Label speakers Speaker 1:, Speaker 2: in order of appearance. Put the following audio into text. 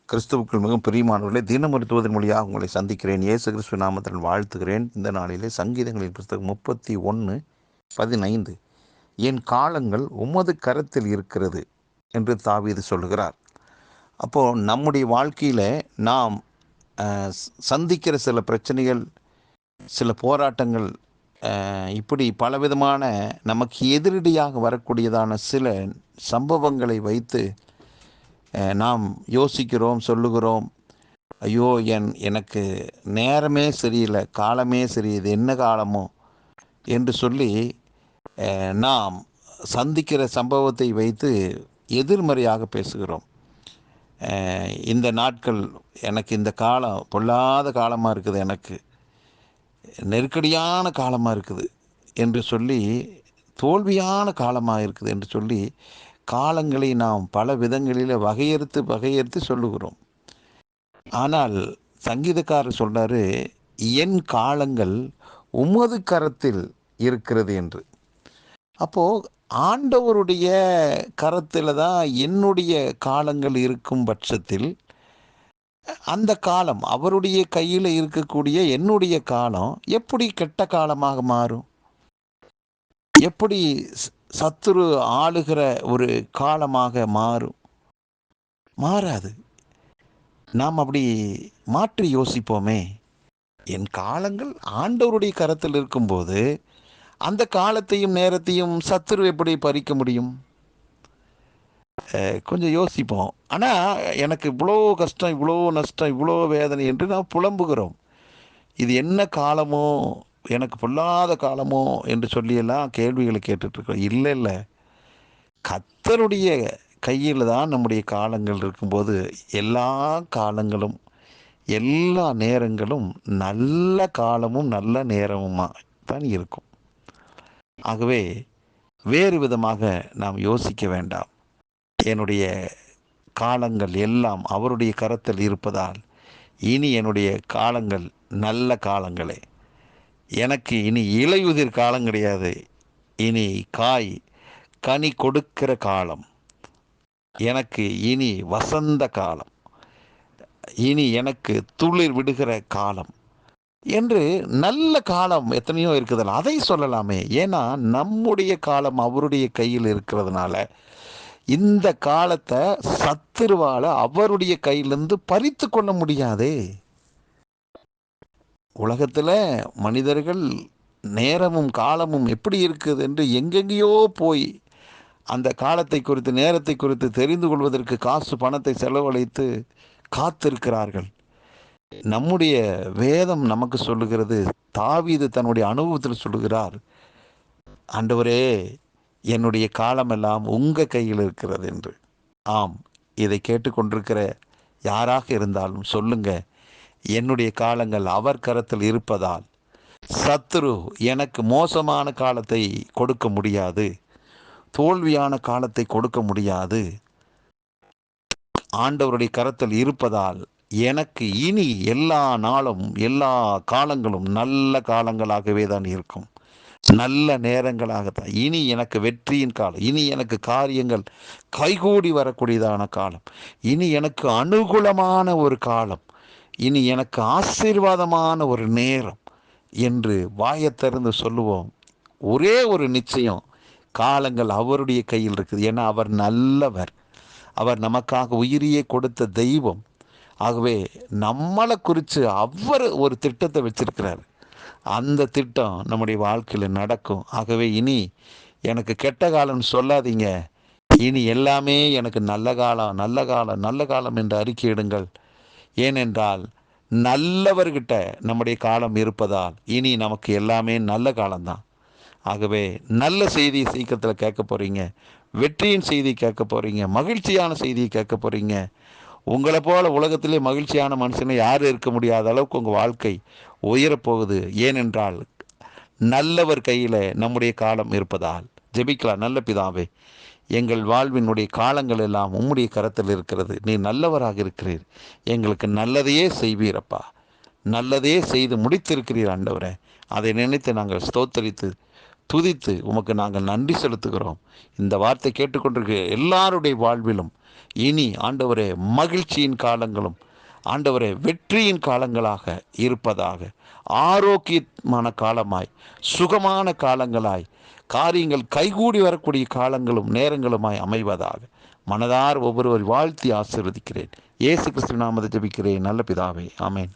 Speaker 1: கிறிஸ்துவுக்குள் மிகவும் பிரியமானவர்களே, தின மருத்துவத்தின் மொழியாக உங்களை சந்திக்கிறேன். இயேசு கிறிஸ்துவ நாமத்தில் வாழ்த்துகிறேன். இந்த நாளிலே சங்கீதங்களின் புஸ்தகம் 31:15, என் காலங்கள் உமது கரத்தில் இருக்கிறது என்று தாவீது சொல்லுகிறார். அப்போது நம்முடைய வாழ்க்கையில் நாம் சந்திக்கிற சில பிரச்சனைகள், சில போராட்டங்கள், இப்படி பலவிதமான நமக்கு எதிரடியாக வரக்கூடியதான சில சம்பவங்களை வைத்து நாம் யோசிக்கிறோம், சொல்லுகிறோம். ஐயோ, எனக்கு நேரமே சரியில்லை, காலமே சரி, இது என்ன காலமோ என்று சொல்லி நாம் சந்திக்கிற சம்பவத்தை வைத்து எதிர்மறையாக பேசுகிறோம். இந்த நாட்கள் எனக்கு, இந்த காலம் பொல்லாத காலமாக இருக்குது, எனக்கு நெருக்கடியான காலமாக இருக்குது என்று சொல்லி, தோல்வியான காலமாக இருக்குது என்று சொல்லி காலங்களை நாம் பல விதங்களில் வகையறுத்து சொல்லுகிறோம். ஆனால் சங்கீதக்காரர் சொல்றாரு, என் காலங்கள் உமது கரத்தில் இருக்கிறது என்று. அப்போ ஆண்டவருடைய கரத்தில் தான் என்னுடைய காலங்கள் இருக்கும் பட்சத்தில், அந்த காலம் அவருடைய கையில் இருக்கக்கூடிய என்னுடைய காலம் எப்படி கெட்ட காலமாக மாறும்? எப்படி சத்துரு ஆளுகிற ஒரு காலமாக மாறும்? மாறாது. நாம் அப்படி மாற்றி யோசிப்போமே. என் காலங்கள் ஆண்டவருடைய கரத்தில் இருக்கும்போது அந்த காலத்தையும் நேரத்தையும் சத்துரு எப்படி பறிக்க முடியும்? கொஞ்சம் யோசிப்போம். ஆனால் எனக்கு இவ்வளோ கஷ்டம், இவ்வளோ நஷ்டம், இவ்வளோ வேதனை என்று நாம் புலம்புகிறோம். இது என்ன காலமோ, எனக்கு பொல்லாத காலமோ என்று சொல்லியெல்லாம் கேள்விகளை கேட்டுட்ருக்கோம். இல்லை, கர்த்தருடைய கையில் தான் நம்முடைய காலங்கள் இருக்கும்போது எல்லா காலங்களும், எல்லா நேரங்களும் நல்ல காலமும் நல்ல நேரமுமா தான் இருக்கும். ஆகவே வேறு விதமாக நாம் யோசிக்க வேண்டாம். என்னுடைய காலங்கள் எல்லாம் அவருடைய கரத்தில் இருப்பதால் இனி என்னுடைய காலங்கள் நல்ல காலங்களே. எனக்கு இனி இலையுதிர் காலம் கிடையாது. இனி கனி கொடுக்கிற காலம். எனக்கு இனி வசந்த காலம். இனி எனக்கு துளிர் விடுகிற காலம் என்று நல்ல காலம் எத்தனையோ இருக்குதுல்ல, அதை சொல்லலாமே. ஏன்னா நம்முடைய காலம் அவருடைய கையில் இருக்கிறதுனால இந்த காலத்தை சத்துருவால அவருடைய கையிலிருந்து பறித்து கொள்ள முடியாதே. உலகத்தில் மனிதர்கள் நேரமும் காலமும் எப்படி இருக்குது என்று எங்கெங்கேயோ போய் அந்த காலத்தை குறித்து, நேரத்தை குறித்து தெரிந்து கொள்வதற்கு காசு பணத்தை செலவழித்து காத்திருக்கிறார்கள். நம்முடைய வேதம் நமக்கு சொல்லுகிறது, தாவீது தன்னுடைய அனுபவத்தில் சொல்லுகிறார், ஆண்டவரே, என்னுடைய காலமெல்லாம் உங்கள் கையில் இருக்கிறது என்று. ஆம், இதை கேட்டுக்கொண்டிருக்கிற யாராக இருந்தாலும் சொல்லுங்க, என்னுடைய காலங்கள் அவர் கரத்தில் இருப்பதால் சத்துரு எனக்கு மோசமான காலத்தை கொடுக்க முடியாது, தோல்வியான காலத்தை கொடுக்க முடியாது. ஆண்டவருடைய கரத்தில் இருப்பதால் எனக்கு இனி எல்லா நாளும் எல்லா காலங்களும் நல்ல காலங்களாகவே தான் இருக்கும், நல்ல நேரங்களாகத்தான். இனி எனக்கு வெற்றியின் காலம், இனி எனக்கு காரியங்கள் கைகூடி வரக்கூடியதான காலம், இனி எனக்கு அனுகூலமான ஒரு காலம், இனி எனக்கு ஆசீர்வாதமான ஒரு நேரம் என்று வாயத்திறந்து சொல்லுவோம். ஒரே ஒரு நிச்சயம், காலங்கள் அவருடைய கையில் இருக்குது. ஏன்னா அவர் நல்லவர், அவர் நமக்காக உயிரியே கொடுத்த தெய்வம். ஆகவே நம்மளை குறித்து அவர் ஒரு திட்டத்தை வச்சிருக்கிறார். அந்த திட்டம் நம்முடைய வாழ்க்கையில் நடக்கும். ஆகவே இனி எனக்கு கெட்ட காலம்னு சொல்லாதீங்க. இனி எல்லாமே எனக்கு நல்ல காலம், நல்ல காலம், நல்ல காலம் என்று அறிக்கையிடுங்கள். ஏனென்றால் நல்லவர்கிட்ட நம்முடைய காலம் இருப்பதால் இனி நமக்கு எல்லாமே நல்ல காலம்தான். ஆகவே நல்ல செய்தியை சீக்கிரத்தில் கேட்க போகிறீங்க, வெற்றியின் செய்தி கேட்க போகிறீங்க, மகிழ்ச்சியான செய்தியை கேட்க போகிறீங்க. உங்களை போல உலகத்திலே மகிழ்ச்சியான மனுஷனை யாரும் இருக்க முடியாத அளவுக்கு உங்கள் வாழ்க்கை உயரப்போகுது. ஏனென்றால் நல்லவர் கையில் நம்முடைய காலம் இருப்பதால். ஜெபிக்கலாம். நல்ல பிதாவே, எங்கள் வாழ்வினுடைய காலங்கள் எல்லாம் உம்முடைய கரத்தில் இருக்கிறது. நீ நல்லவராக இருக்கிறீர், எங்களுக்கு நல்லதையே செய்வீரப்பா, நல்லதையே செய்து முடித்திருக்கிறீர் ஆண்டவரே. அதை நினைத்து நாங்கள் ஸ்தோத்தரித்து துதித்து உமக்கு நாங்கள் நன்றி செலுத்துகிறோம். இந்த வார்த்தை கேட்டுக்கொண்டிருக்கிற எல்லாருடைய வாழ்விலும் இனி ஆண்டவரே மகிழ்ச்சியின் காலங்களும் ஆண்டவரே வெற்றியின் காலங்களாக இருப்பதாக. ஆரோக்கியமான காலமாய், சுகமான காலங்களாய், காரியங்கள் கைகூடி வரக்கூடிய காலங்களும் நேரங்களுமாய் அமைவதாக மனதார் ஒவ்வொருவர் வாழ்த்தி ஆசீர்வதிக்கிறேன். இயேசு கிறிஸ்துவின் நாமத்தில் ஜெபிக்கிறேன் நல்ல பிதாவே, ஆமென்.